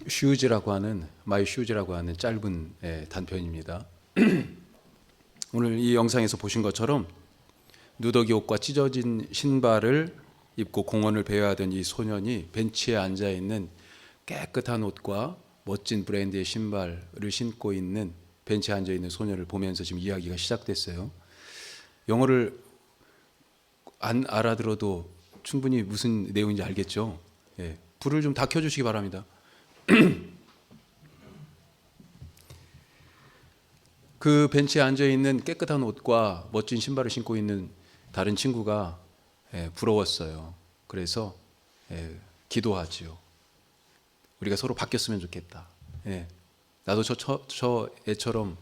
슈즈라고 하는 마이 슈즈라고 하는 짧은 단편입니다. 오늘 이 영상에서 보신 것처럼 누더기 옷과 찢어진 신발을 입고 공원을 배회하던 이 소년이 벤치에 앉아 있는 깨끗한 옷과 멋진 브랜드의 신발을 신고 있는 벤치에 앉아 있는 소년을 보면서 지금 이야기가 시작됐어요. 영어를 안 알아들어도 충분히 무슨 내용인지 알겠죠? 예. 불을 좀 다 켜주시기 바랍니다. 그 벤치에 앉아 있는 깨끗한 옷과 멋진 신발을 신고 있는 다른 친구가 부러웠어요. 그래서 기도하지요. 우리가 서로 바뀌었으면 좋겠다. 나도 저 애처럼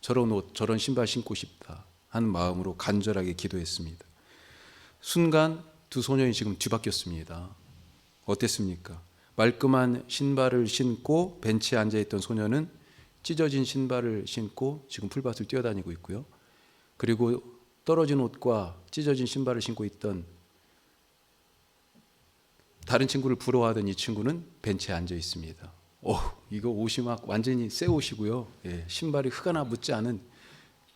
저런 옷, 저런 신발 신고 싶다 하는 마음으로 간절하게 기도했습니다. 순간 두 소년이 지금 뒤바뀌었습니다. 어땠습니까? 말끔한 신발을 신고 벤치에 앉아있던 소년은 찢어진 신발을 신고 지금 풀밭을 뛰어다니고 있고요. 그리고 떨어진 옷과 찢어진 신발을 신고 있던 다른 친구를 부러워하던 이 친구는 벤치에 앉아 있습니다. 이거 옷이 막 완전히 새 옷이고요. 신발이 흙 하나 묻지 않은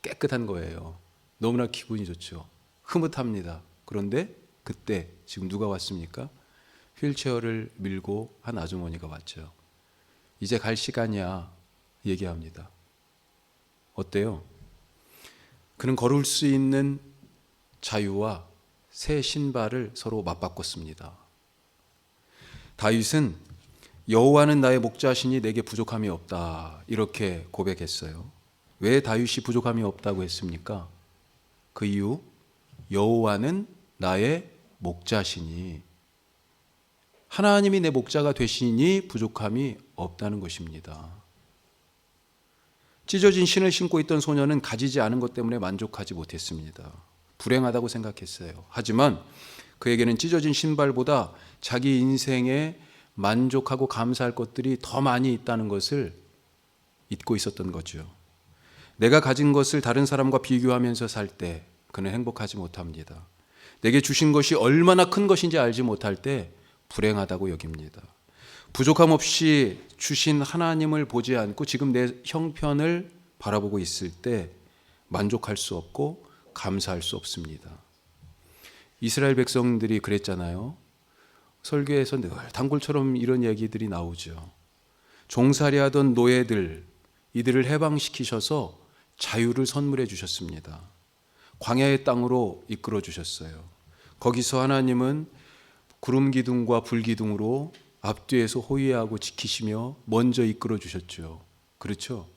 깨끗한 거예요. 너무나 기분이 좋죠. 흐뭇합니다. 그런데 그때 지금 누가 왔습니까? 휠체어를 밀고 한 아주머니가 왔죠. 이제 갈 시간이야 얘기합니다. 어때요? 그는 걸을 수 있는 자유와 새 신발을 서로 맞바꿨습니다. 다윗은 여호와는 나의 목자시니 내게 부족함이 없다 이렇게 고백했어요. 왜 다윗이 부족함이 없다고 했습니까? 그 이유, 여호와는 나의 목자시니, 하나님이 내 목자가 되시니 부족함이 없다는 것입니다. 찢어진 신을 신고 있던 소년은 가지지 않은 것 때문에 만족하지 못했습니다. 불행하다고 생각했어요. 하지만 그에게는 찢어진 신발보다 자기 인생에 만족하고 감사할 것들이 더 많이 있다는 것을 잊고 있었던 거죠. 내가 가진 것을 다른 사람과 비교하면서 살 때 그는 행복하지 못합니다. 내게 주신 것이 얼마나 큰 것인지 알지 못할 때 불행하다고 여깁니다. 부족함 없이 주신 하나님을 보지 않고 지금 내 형편을 바라보고 있을 때 만족할 수 없고 감사할 수 없습니다. 이스라엘 백성들이 그랬잖아요. 설교에서 늘 단골처럼 이런 얘기들이 나오죠. 종살이 하던 노예들, 이들을 해방시키셔서 자유를 선물해 주셨습니다. 광야의 땅으로 이끌어 주셨어요. 거기서 하나님은 구름 기둥과 불 기둥으로 앞뒤에서 호위하고 지키시며 먼저 이끌어 주셨죠. 그렇죠?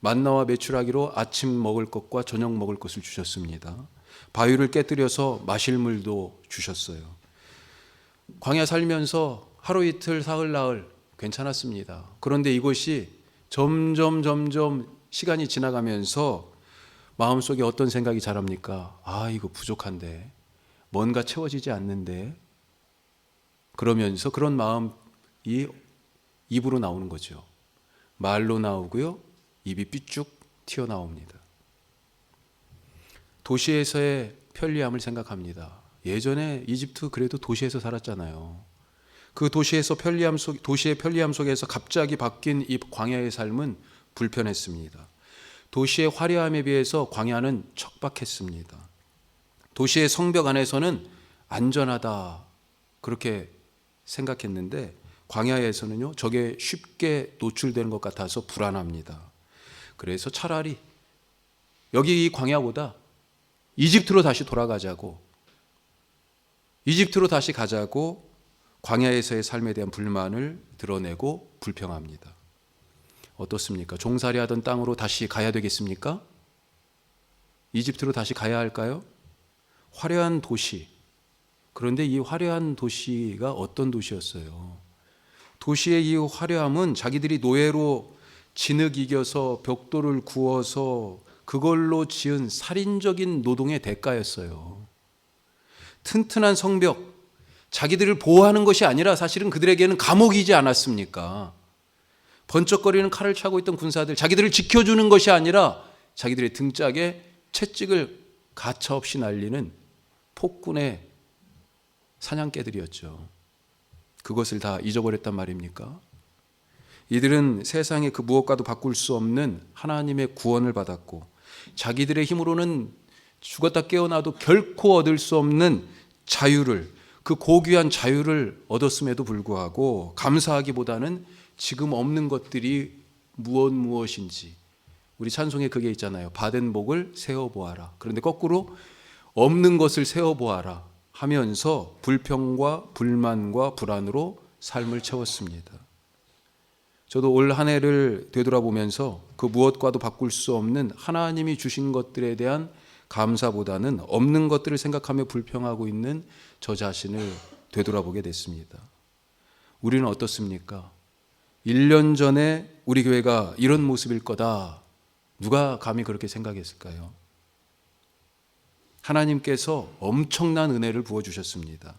만나와 메추라기로 아침 먹을 것과 저녁 먹을 것을 주셨습니다. 바위를 깨뜨려서 마실 물도 주셨어요. 광야 살면서 하루 이틀 사흘 나흘 괜찮았습니다. 그런데 이것이 점점 시간이 지나가면서 마음속에 어떤 생각이 자랍니까? 이거 부족한데, 뭔가 채워지지 않는데, 그러면서 그런 마음이 입으로 나오는 거죠. 말로 나오고요, 입이 삐쭉 튀어나옵니다. 도시에서의 편리함을 생각합니다. 예전에 이집트 그래도 도시에서 살았잖아요. 그 도시의 편리함 속에서 갑자기 바뀐 이 광야의 삶은 불편했습니다. 도시의 화려함에 비해서 광야는 척박했습니다. 도시의 성벽 안에서는 안전하다 그렇게 생각했는데 광야에서는요, 저게 쉽게 노출되는 것 같아서 불안합니다. 그래서 차라리 여기 이 광야보다 이집트로 다시 가자고 광야에서의 삶에 대한 불만을 드러내고 불평합니다. 어떻습니까? 종살이 하던 땅으로 다시 가야 되겠습니까? 이집트로 다시 가야 할까요? 화려한 도시. 그런데 이 화려한 도시가 어떤 도시였어요? 도시의 이 화려함은 자기들이 노예로 진흙 이겨서 벽돌을 구워서 그걸로 지은 살인적인 노동의 대가였어요. 튼튼한 성벽, 자기들을 보호하는 것이 아니라 사실은 그들에게는 감옥이지 않았습니까? 번쩍거리는 칼을 차고 있던 군사들, 자기들을 지켜주는 것이 아니라 자기들의 등짝에 채찍을 가차없이 날리는 폭군의 사냥개들이었죠. 그것을 다 잊어버렸단 말입니까? 이들은 세상의 그 무엇과도 바꿀 수 없는 하나님의 구원을 받았고 자기들의 힘으로는 죽었다 깨어나도 결코 얻을 수 없는 자유를, 그 고귀한 자유를 얻었음에도 불구하고 감사하기보다는 지금 없는 것들이 무엇인지, 우리 찬송에 그게 있잖아요. 받은 복을 세어보아라. 그런데 거꾸로 없는 것을 세어보아라 하면서 불평과 불만과 불안으로 삶을 채웠습니다. 저도 올 한 해를 되돌아보면서 그 무엇과도 바꿀 수 없는 하나님이 주신 것들에 대한 감사보다는 없는 것들을 생각하며 불평하고 있는 저 자신을 되돌아보게 됐습니다. 우리는 어떻습니까? 1년 전에 우리 교회가 이런 모습일 거다. 누가 감히 그렇게 생각했을까요? 하나님께서 엄청난 은혜를 부어주셨습니다.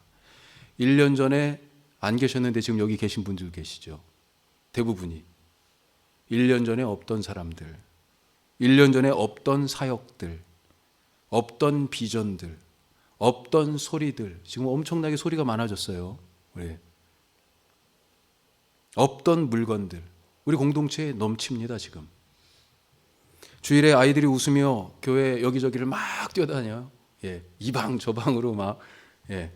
1년 전에 안 계셨는데 지금 여기 계신 분들 계시죠? 대부분이 1년 전에 없던 사람들, 1년 전에 없던 사역들, 없던 비전들, 없던 소리들, 지금 엄청나게 소리가 많아졌어요. 네. 없던 물건들, 우리 공동체에 넘칩니다. 지금 주일에 아이들이 웃으며 교회 여기저기를 막 뛰어다녀요. 예, 이 방 저 방으로 막, 예.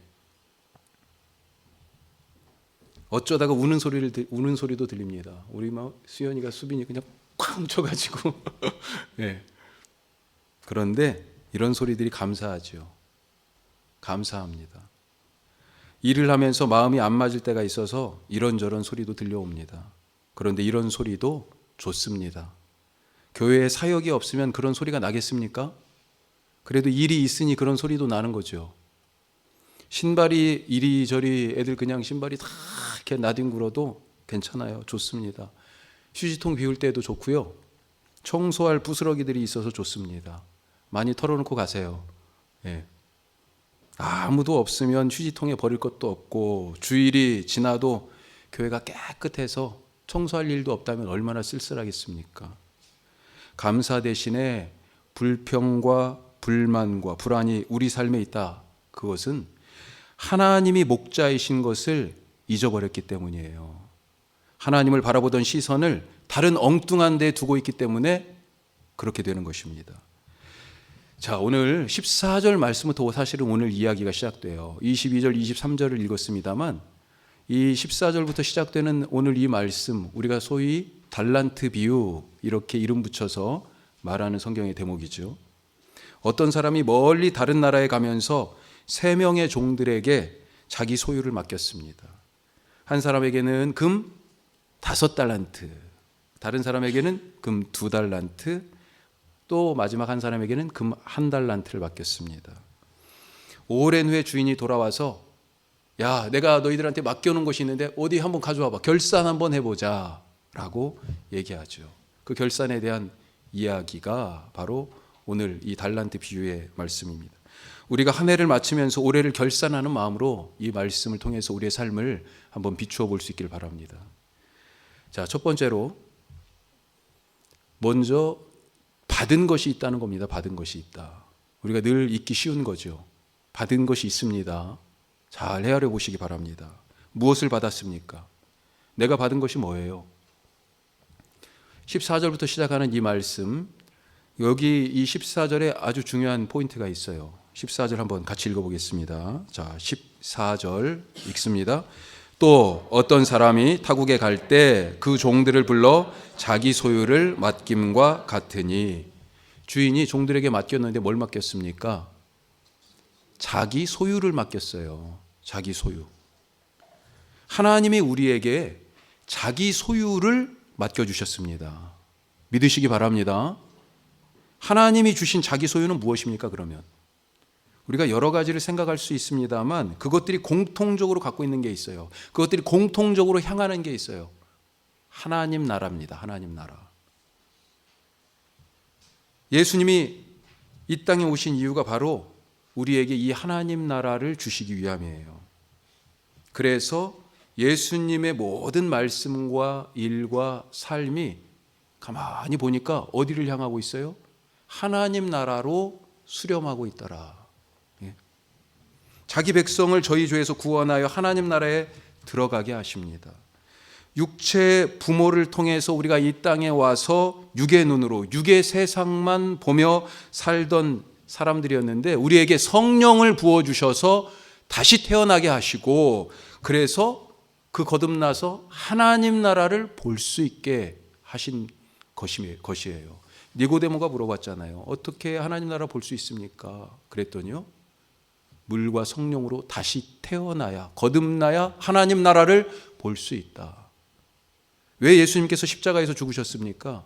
어쩌다가 우는 소리도 들립니다. 우리 막 수연이가 수빈이 그냥 쾅 쳐가지고 예. 그런데 이런 소리들이 감사하죠. 감사합니다. 일을 하면서 마음이 안 맞을 때가 있어서 이런저런 소리도 들려옵니다. 그런데 이런 소리도 좋습니다. 교회에 사역이 없으면 그런 소리가 나겠습니까? 그래도 일이 있으니 그런 소리도 나는 거죠. 신발이 이리저리 애들 그냥 신발이 다 이렇게 나뒹굴어도 괜찮아요. 좋습니다. 휴지통 비울 때도 좋고요. 청소할 부스러기들이 있어서 좋습니다. 많이 털어놓고 가세요. 예. 아무도 없으면 휴지통에 버릴 것도 없고 주일이 지나도 교회가 깨끗해서 청소할 일도 없다면 얼마나 쓸쓸하겠습니까? 감사 대신에 불평과 불만과 불안이 우리 삶에 있다. 그것은 하나님이 목자이신 것을 잊어버렸기 때문이에요. 하나님을 바라보던 시선을 다른 엉뚱한 데 두고 있기 때문에 그렇게 되는 것입니다. 자, 오늘 14절 말씀부터 사실은 오늘 이야기가 시작돼요. 22절, 23절을 읽었습니다만 이 14절부터 시작되는 오늘 이 말씀, 우리가 소위 달란트 비유 이렇게 이름 붙여서 말하는 성경의 대목이죠. 어떤 사람이 멀리 다른 나라에 가면서 3명의 종들에게 자기 소유를 맡겼습니다. 한 사람에게는 금 5달란트, 다른 사람에게는 금 2달란트, 또 마지막 한 사람에게는 금 1달란트를 맡겼습니다. 오랜 후에 주인이 돌아와서 야, 내가 너희들한테 맡겨놓은 것이 있는데 어디 한번 가져와봐. 결산 한번 해보자 라고 얘기하죠. 그 결산에 대한 이야기가 바로 오늘 이 달란트 비유의 말씀입니다. 우리가 한 해를 마치면서 올해를 결산하는 마음으로 이 말씀을 통해서 우리의 삶을 한번 비추어 볼 수 있기를 바랍니다. 자, 첫 번째로 먼저 받은 것이 있다는 겁니다. 받은 것이 있다. 우리가 늘 잊기 쉬운 거죠. 받은 것이 있습니다. 잘 헤아려 보시기 바랍니다. 무엇을 받았습니까? 내가 받은 것이 뭐예요? 14절부터 시작하는 이 말씀, 여기 이 14절에 아주 중요한 포인트가 있어요. 14절 한번 같이 읽어보겠습니다. 자, 14절 읽습니다. 또 어떤 사람이 타국에 갈 때 그 종들을 불러 자기 소유를 맡김과 같으니, 주인이 종들에게 맡겼는데 뭘 맡겼습니까? 자기 소유를 맡겼어요. 자기 소유. 하나님이 우리에게 자기 소유를 맡겨주셨습니다. 믿으시기 바랍니다. 하나님이 주신 자기 소유는 무엇입니까? 그러면 우리가 여러 가지를 생각할 수 있습니다만 그것들이 공통적으로 갖고 있는 게 있어요. 그것들이 공통적으로 향하는 게 있어요. 하나님 나라입니다. 하나님 나라. 예수님이 이 땅에 오신 이유가 바로 우리에게 이 하나님 나라를 주시기 위함이에요. 그래서 예수님의 모든 말씀과 일과 삶이 가만히 보니까 어디를 향하고 있어요? 하나님 나라로 수렴하고 있더라. 자기 백성을 저희 죄에서 구원하여 하나님 나라에 들어가게 하십니다. 육체 부모를 통해서 우리가 이 땅에 와서 육의 눈으로 육의 세상만 보며 살던 사람들이었는데 우리에게 성령을 부어주셔서 다시 태어나게 하시고 그래서 그 거듭나서 하나님 나라를 볼 수 있게 하신 것이에요. 니고데모가 물어봤잖아요. 어떻게 하나님 나라 볼 수 있습니까? 그랬더니요. 물과 성령으로 다시 태어나야, 거듭나야 하나님 나라를 볼 수 있다. 왜 예수님께서 십자가에서 죽으셨습니까?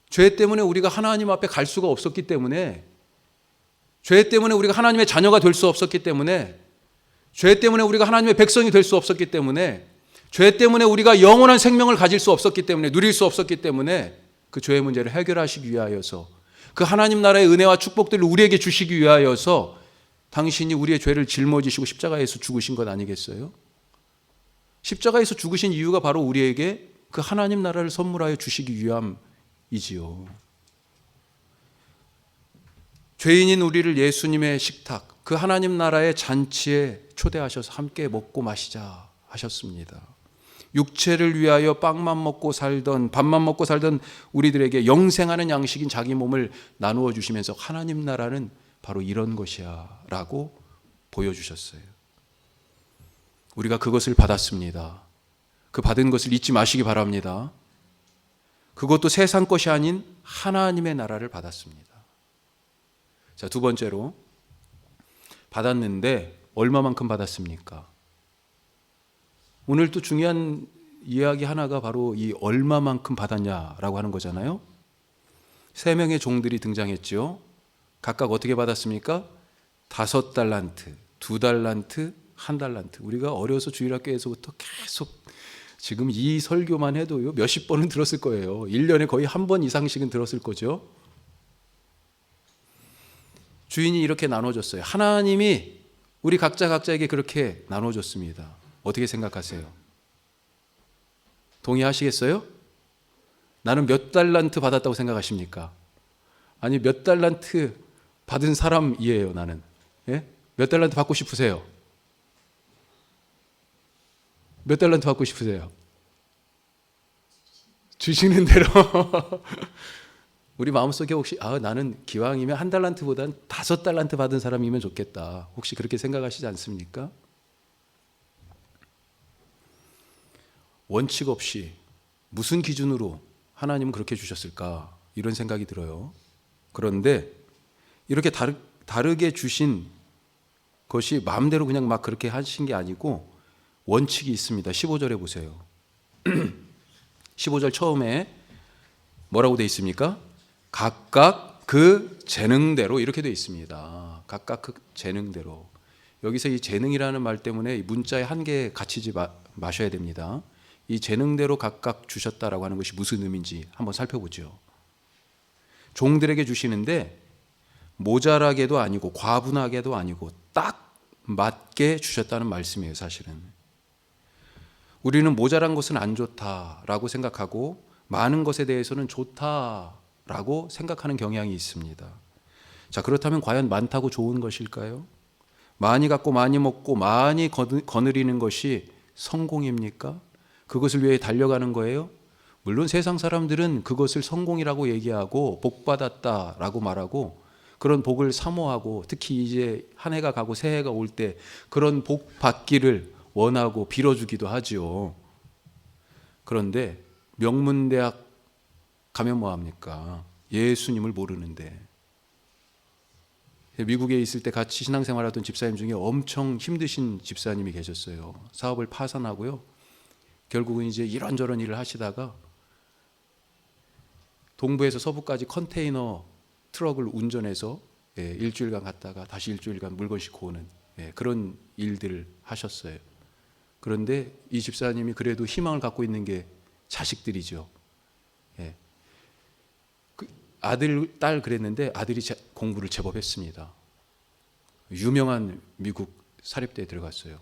죄 때문에 우리가 하나님 앞에 갈 수가 없었기 때문에, 죄 때문에 우리가 하나님의 자녀가 될 수 없었기 때문에, 죄 때문에 우리가 하나님의 백성이 될 수 없었기 때문에, 죄 때문에 우리가 영원한 생명을 가질 수 없었기 때문에, 누릴 수 없었기 때문에 그 죄의 문제를 해결하시기 위하여서, 그 하나님 나라의 은혜와 축복들을 우리에게 주시기 위하여서 당신이 우리의 죄를 짊어지시고 십자가에서 죽으신 것 아니겠어요? 십자가에서 죽으신 이유가 바로 우리에게 그 하나님 나라를 선물하여 주시기 위함이지요. 죄인인 우리를 예수님의 식탁, 그 하나님 나라의 잔치에 초대하셔서 함께 먹고 마시자 하셨습니다. 육체를 위하여 빵만 먹고 살던, 밥만 먹고 살던 우리들에게 영생하는 양식인 자기 몸을 나누어 주시면서 하나님 나라는 바로 이런 것이야 라고 보여주셨어요. 우리가 그것을 받았습니다. 그 받은 것을 잊지 마시기 바랍니다. 그것도 세상 것이 아닌 하나님의 나라를 받았습니다. 자, 두 번째로, 받았는데 얼마만큼 받았습니까? 오늘 또 중요한 이야기 하나가 바로 이 얼마만큼 받았냐라고 하는 거잖아요. 세 명의 종들이 등장했죠. 각각 어떻게 받았습니까? 5달란트, 2달란트, 1달란트. 우리가 어려서 주일학교에서부터 계속 지금 이 설교만 해도요 몇십 번은 들었을 거예요. 1년에 거의 한 번 이상씩은 들었을 거죠. 주인이 이렇게 나눠줬어요. 하나님이 우리 각자에게 그렇게 나눠줬습니다. 어떻게 생각하세요? 동의하시겠어요? 나는 몇 달란트 받았다고 생각하십니까? 아니, 몇 달란트 받은 사람이에요, 나는. 예? 몇 달란트 받고 싶으세요? 몇 달란트 받고 싶으세요? 주시는 대로. 우리 마음속에 혹시 나는 기왕이면 1달란트보단 5달란트 받은 사람이면 좋겠다. 혹시 그렇게 생각하시지 않습니까? 원칙 없이 무슨 기준으로 하나님은 그렇게 주셨을까? 이런 생각이 들어요. 그런데 이렇게 다르게 주신 것이 마음대로 그냥 막 그렇게 하신 게 아니고 원칙이 있습니다. 15절에 보세요. 15절 처음에 뭐라고 되어 있습니까? 각각 그 재능대로 이렇게 되어 있습니다. 각각 그 재능대로. 여기서 이 재능이라는 말 때문에 문자에 한계에 갇히지 마셔야 됩니다. 이 재능대로 각각 주셨다라고 하는 것이 무슨 의미인지 한번 살펴보죠. 종들에게 주시는데 모자라게도 아니고 과분하게도 아니고 딱 맞게 주셨다는 말씀이에요, 사실은. 우리는 모자란 것은 안 좋다라고 생각하고 많은 것에 대해서는 좋다라고 생각하는 경향이 있습니다. 자, 그렇다면 과연 많다고 좋은 것일까요? 많이 갖고 많이 먹고 많이 거느리는 것이 성공입니까? 그것을 위해 달려가는 거예요? 물론 세상 사람들은 그것을 성공이라고 얘기하고 복 받았다라고 말하고 그런 복을 사모하고 특히 이제 한 해가 가고 새해가 올 때 그런 복 받기를 원하고 빌어주기도 하지요. 그런데 명문대학 가면 뭐합니까? 예수님을 모르는데. 미국에 있을 때 같이 신앙생활하던 집사님 중에 엄청 힘드신 집사님이 계셨어요. 사업을 파산하고요. 결국은 이제 이런저런 일을 하시다가 동부에서 서부까지 컨테이너 트럭을 운전해서 일주일간 갔다가 다시 일주일간 물건 싣고 오는 그런 일들을 하셨어요. 그런데 이 집사님이 그래도 희망을 갖고 있는 게 자식들이죠. 아들, 딸 그랬는데 아들이 공부를 제법 했습니다. 유명한 미국 사립대에 들어갔어요.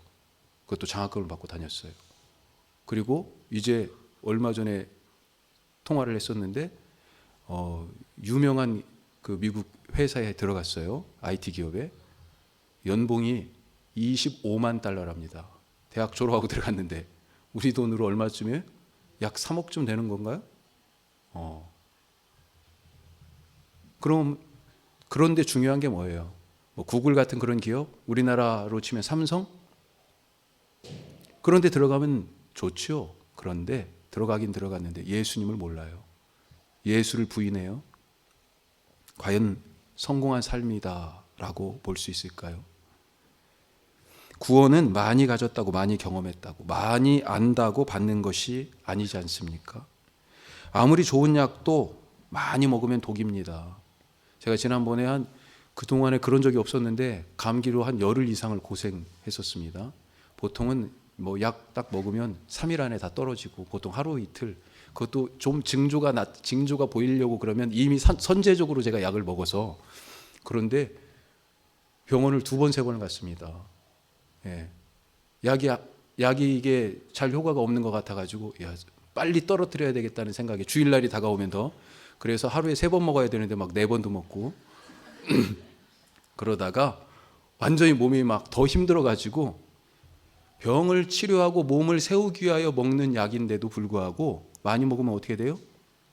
그것도 장학금을 받고 다녔어요. 그리고 이제 얼마 전에 통화를 했었는데 유명한 그 미국 회사에 들어갔어요. IT 기업에. 연봉이 $25만 달러랍니다. 대학 졸업하고 들어갔는데 우리 돈으로 얼마쯤이에요? 약 3억쯤 되는 건가요? 그럼 그런데 중요한 게 뭐예요? 뭐 구글 같은 그런 기업, 우리나라로 치면 삼성, 그런데 들어가면 좋죠. 그런데 들어가긴 들어갔는데 예수님을 몰라요. 예수를 부인해요. 과연 성공한 삶이다라고 볼 수 있을까요? 구원은 많이 가졌다고, 많이 경험했다고, 많이 안다고 받는 것이 아니지 않습니까? 아무리 좋은 약도 많이 먹으면 독입니다. 제가 지난번에 그동안에 그런 적이 없었는데 감기로 한 열흘 이상을 고생했었습니다. 보통은 뭐 약 딱 먹으면 3일 안에 다 떨어지고, 보통 하루 이틀, 그것도 좀 징조가 보이려고 그러면 이미 선제적으로 제가 약을 먹어서. 그런데 병원을 2번, 3번을 갔습니다. 예. 약이 이게 잘 효과가 없는 것 같아가지고, 야, 빨리 떨어뜨려야 되겠다는 생각에, 주일날이 다가오면 더. 그래서 하루에 3번 먹어야 되는데 막 4번도 먹고 그러다가 완전히 몸이 막 더 힘들어가지고, 병을 치료하고 몸을 세우기 위하여 먹는 약인데도 불구하고 많이 먹으면 어떻게 돼요?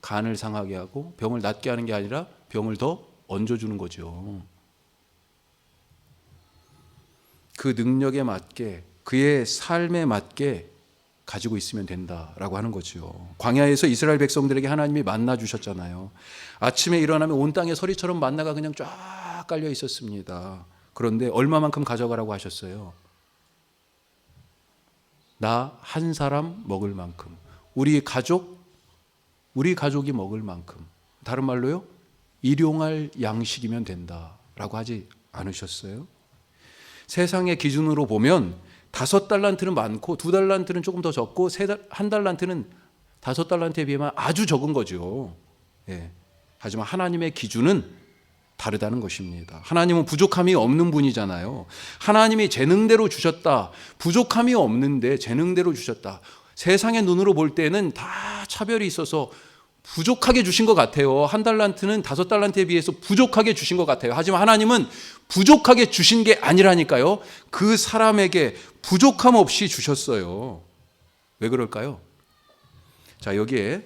간을 상하게 하고 병을 낫게 하는 게 아니라 병을 더 얹어주는 거죠. 그 능력에 맞게, 그의 삶에 맞게 가지고 있으면 된다라고 하는 거죠. 광야에서 이스라엘 백성들에게 하나님이 만나 주셨잖아요. 아침에 일어나면 온 땅에 서리처럼 만나가 그냥 쫙 깔려 있었습니다. 그런데 얼마만큼 가져가라고 하셨어요? 나 한 사람 먹을 만큼, 우리 가족이 먹을 만큼, 다른 말로요, 일용할 양식이면 된다라고 하지 않으셨어요? 세상의 기준으로 보면 5달란트는 많고 2달란트는 조금 더 적고 1달란트는 5달란트에 비하면 아주 적은 거죠. 예. 하지만 하나님의 기준은 다르다는 것입니다. 하나님은 부족함이 없는 분이잖아요. 하나님이 재능대로 주셨다. 부족함이 없는데 재능대로 주셨다. 세상의 눈으로 볼 때는 다 차별이 있어서 부족하게 주신 것 같아요. 1달란트는 5달란트에 비해서 부족하게 주신 것 같아요. 하지만 하나님은 부족하게 주신 게 아니라니까요. 그 사람에게 부족함 없이 주셨어요. 왜 그럴까요? 자, 여기에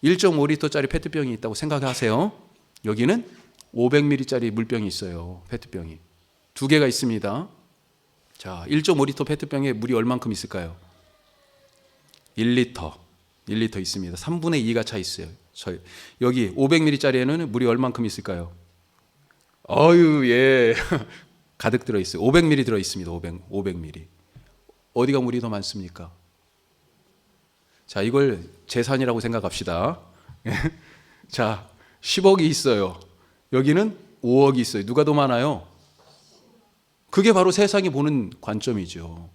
1.5리터짜리 페트병이 있다고 생각하세요. 여기는 500ml짜리 물병이 있어요. 페트병이 2개가 있습니다. 자, 1.5리터 페트병에 물이 얼만큼 있을까요? 1리터 있습니다. 3분의 2가 차 있어요. 여기 500ml짜리에는 물이 얼만큼 있을까요? 예. 가득 들어있어요. 500ml 들어있습니다. 500ml. 어디가 물이 더 많습니까? 자, 이걸 재산이라고 생각합시다. 자, 10억이 있어요. 여기는 5억이 있어요. 누가 더 많아요? 그게 바로 세상이 보는 관점이죠.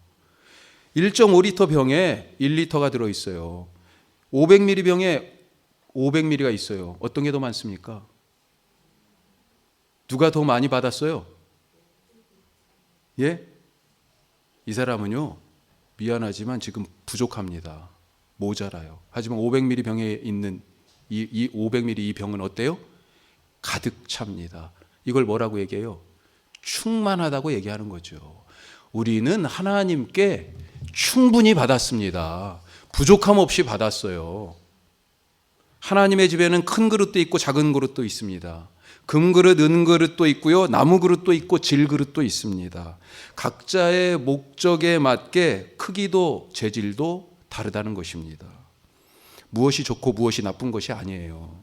1.5리터 병에 1리터가 들어있어요. 500ml 병에 500ml가 있어요. 어떤 게 더 많습니까? 누가 더 많이 받았어요? 예? 이 사람은요, 미안하지만 지금 부족합니다. 모자라요. 하지만 500ml 병에 있는 이 500ml 이 병은 어때요? 가득 찹니다. 이걸 뭐라고 얘기해요? 충만하다고 얘기하는 거죠. 우리는 하나님께 충분히 받았습니다. 부족함 없이 받았어요. 하나님의 집에는 큰 그릇도 있고 작은 그릇도 있습니다. 금그릇, 은그릇도 있고요, 나무 그릇도 있고 질그릇도 있습니다. 각자의 목적에 맞게 크기도 재질도 다르다는 것입니다. 무엇이 좋고 무엇이 나쁜 것이 아니에요.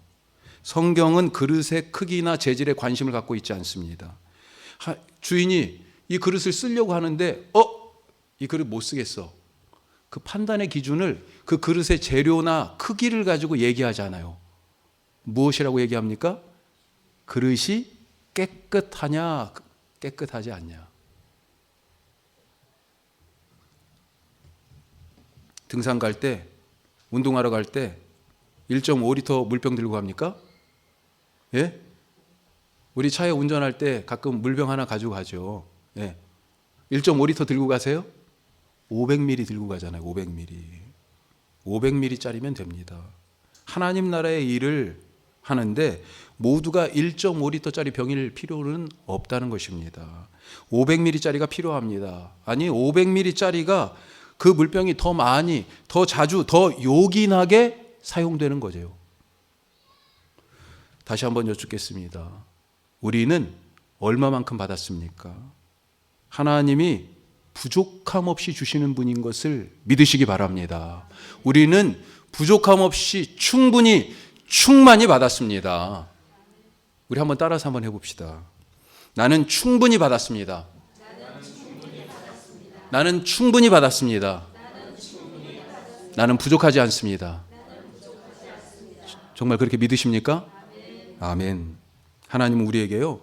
성경은 그릇의 크기나 재질에 관심을 갖고 있지 않습니다. 주인이 이 그릇을 쓰려고 하는데 이 그릇 못 쓰겠어. 그 판단의 기준을 그 그릇의 재료나 크기를 가지고 얘기하지 않아요. 무엇이라고 얘기합니까? 그릇이 깨끗하냐, 깨끗하지 않냐. 등산 갈 때, 운동하러 갈 때 1.5리터 물병 들고 갑니까? 예? 우리 차에 운전할 때 가끔 물병 하나 가지고 가죠. 예. 1.5리터 들고 가세요? 500ml 들고 가잖아요. 500ml. 500ml짜리면 됩니다. 하나님 나라의 일을 하는데 모두가 1.5리터짜리 병일 필요는 없다는 것입니다. 500ml짜리가 필요합니다. 아니, 500ml짜리가 그 물병이 더 많이, 더 자주, 더 요긴하게 사용되는 거죠. 다시 한번 여쭙겠습니다. 우리는 얼마만큼 받았습니까? 하나님이 부족함 없이 주시는 분인 것을 믿으시기 바랍니다. 우리는 부족함 없이 충만히 받았습니다. 우리 한번 따라서 한번 해봅시다. 나는 충분히 받았습니다. 나는 충분히 받았습니다. 나는 부족하지 않습니다. 정말 그렇게 믿으십니까? 아멘. 하나님은 우리에게요,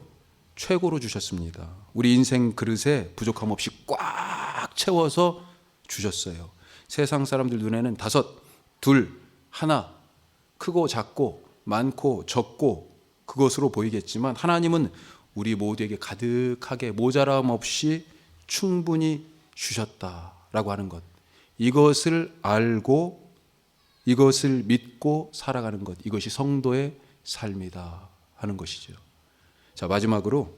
최고로 주셨습니다. 우리 인생 그릇에 부족함 없이 꽉 채워서 주셨어요. 세상 사람들 눈에는 5, 2, 1, 크고 작고 많고 적고 그것으로 보이겠지만 하나님은 우리 모두에게 가득하게 모자람 없이 충분히 주셨다라고 하는 것, 이것을 알고 이것을 믿고 살아가는 것, 이것이 성도의 삶이다 하는 것이죠. 자, 마지막으로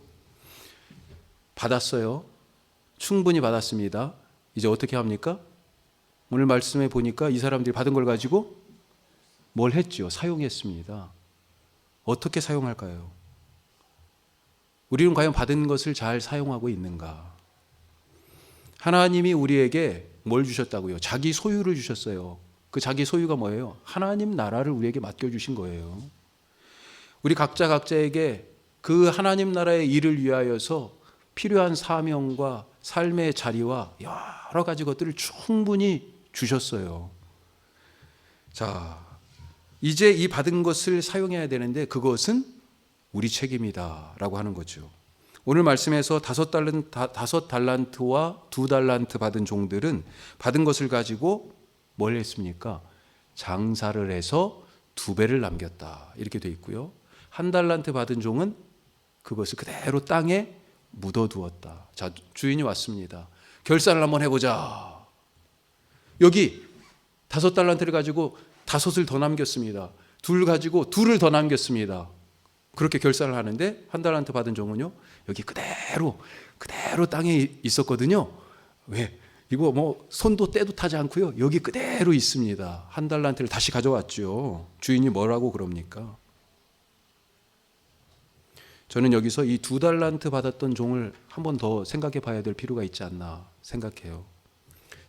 받았어요. 충분히 받았습니다. 이제 어떻게 합니까? 오늘 말씀에 보니까 이 사람들이 받은 걸 가지고 뭘 했죠? 사용했습니다. 어떻게 사용할까요? 우리는 과연 받은 것을 잘 사용하고 있는가? 하나님이 우리에게 뭘 주셨다고요? 자기 소유를 주셨어요. 그 자기 소유가 뭐예요? 하나님 나라를 우리에게 맡겨주신 거예요. 우리 각자에게 그 하나님 나라의 일을 위하여서 필요한 사명과 삶의 자리와 여러 가지 것들을 충분히 주셨어요. 자, 이제 이 받은 것을 사용해야 되는데 그것은 우리 책임이다라고 하는 거죠. 오늘 말씀에서 5달란트와 2달란트 받은 종들은 받은 것을 가지고 뭘 했습니까? 장사를 해서 2배를 남겼다, 이렇게 돼 있고요. 1달란트 받은 종은 그것을 그대로 땅에 묻어두었다. 자, 주인이 왔습니다. 결산을 한번 해보자. 여기 5달란트를 가지고 5을 더 남겼습니다. 2 가지고 2를 더 남겼습니다. 그렇게 결산을 하는데 1달란트 받은 종은요, 여기 그대로 땅에 있었거든요. 왜? 이거 뭐 손도 때도 타지 않고요, 여기 그대로 있습니다. 1달란트를 다시 가져왔죠. 주인이 뭐라고 그럽니까? 저는 여기서 이 2달란트 받았던 종을 한 번 더 생각해 봐야 될 필요가 있지 않나 생각해요.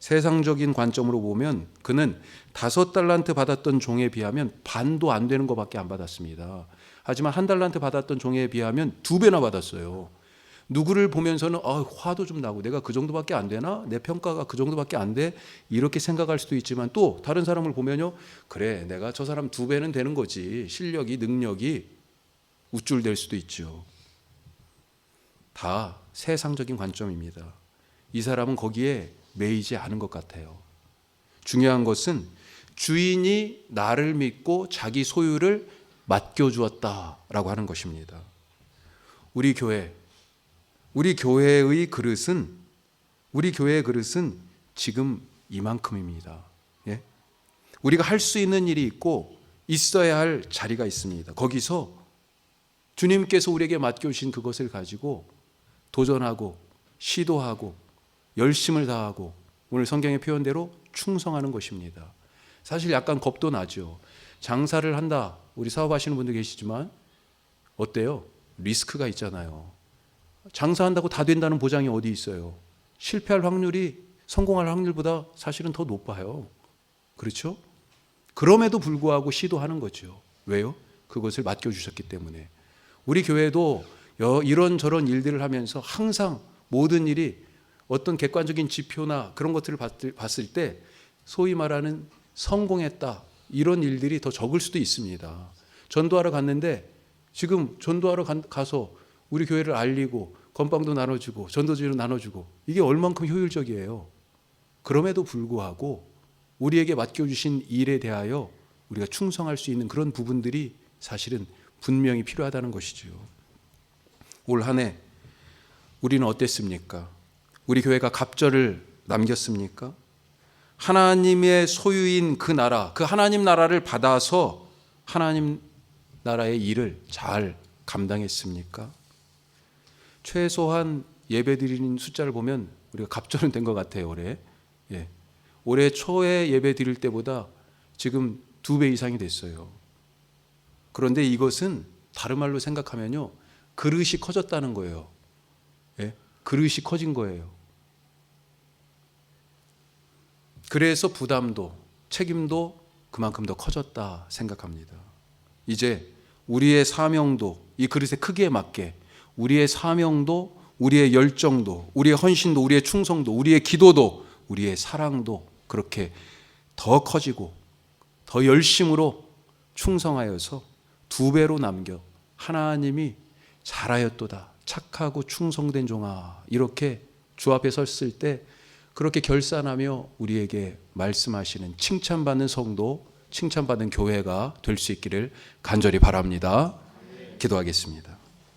세상적인 관점으로 보면 그는 5달란트 받았던 종에 비하면 반도 안 되는 것밖에 안 받았습니다. 하지만 1달란트 받았던 종에 비하면 2배나 받았어요. 누구를 보면서는 화도 좀 나고 내가 그 정도밖에 안 되나? 내 평가가 그 정도밖에 안 돼? 이렇게 생각할 수도 있지만 또 다른 사람을 보면요, 그래, 내가 저 사람 2배는 되는 거지. 실력이, 능력이 우쭐될 수도 있죠. 다 세상적인 관점입니다. 이 사람은 거기에 매이지 않은 것 같아요. 중요한 것은 주인이 나를 믿고 자기 소유를 맡겨주었다라고 하는 것입니다. 우리 교회의 그릇은 지금 이만큼입니다. 예? 우리가 할 수 있는 일이 있고 있어야 할 자리가 있습니다. 거기서 주님께서 우리에게 맡겨주신 그것을 가지고 도전하고 시도하고 열심을 다하고 오늘 성경의 표현대로 충성하는 것입니다. 사실 약간 겁도 나죠. 장사를 한다, 우리 사업하시는 분들 계시지만 어때요? 리스크가 있잖아요. 장사한다고 다 된다는 보장이 어디 있어요? 실패할 확률이 성공할 확률보다 사실은 더 높아요. 그렇죠? 그럼에도 불구하고 시도하는 거죠. 왜요? 그것을 맡겨주셨기 때문에. 우리 교회도 이런저런 일들을 하면서 항상 모든 일이 어떤 객관적인 지표나 그런 것들을 봤을 때 소위 말하는 성공했다, 이런 일들이 더 적을 수도 있습니다. 전도하러 갔는데 지금 전도하러 가서 우리 교회를 알리고 건빵도 나눠주고 전도지로 나눠주고 이게 얼만큼 효율적이에요. 그럼에도 불구하고 우리에게 맡겨주신 일에 대하여 우리가 충성할 수 있는 그런 부분들이 사실은 분명히 필요하다는 것이죠. 올 한 해 우리는 어땠습니까? 우리 교회가 갑절을 남겼습니까? 하나님의 소유인 그 나라, 그 하나님 나라를 받아서 하나님 나라의 일을 잘 감당했습니까? 최소한 예배드리는 숫자를 보면 우리가 갑절은 된 것 같아요, 올해. 예. 올해 초에 예배 드릴 때보다 지금 2배 이상이 됐어요. 그런데 이것은 다른 말로 생각하면요, 그릇이 커졌다는 거예요. 예? 그릇이 커진 거예요. 그래서 부담도 책임도 그만큼 더 커졌다 생각합니다. 이제 우리의 사명도 이 그릇의 크기에 맞게 우리의 사명도, 우리의 열정도, 우리의 헌신도, 우리의 충성도, 우리의 기도도, 우리의 사랑도 그렇게 더 커지고 더 열심으로 충성하여서 2배로 남겨 하나님이 잘하였도다 착하고 충성된 종아 이렇게 주 앞에 섰을 때 그렇게 결산하며 우리에게 말씀하시는 칭찬받는 성도, 칭찬받는 교회가 될 수 있기를 간절히 바랍니다. 기도하겠습니다.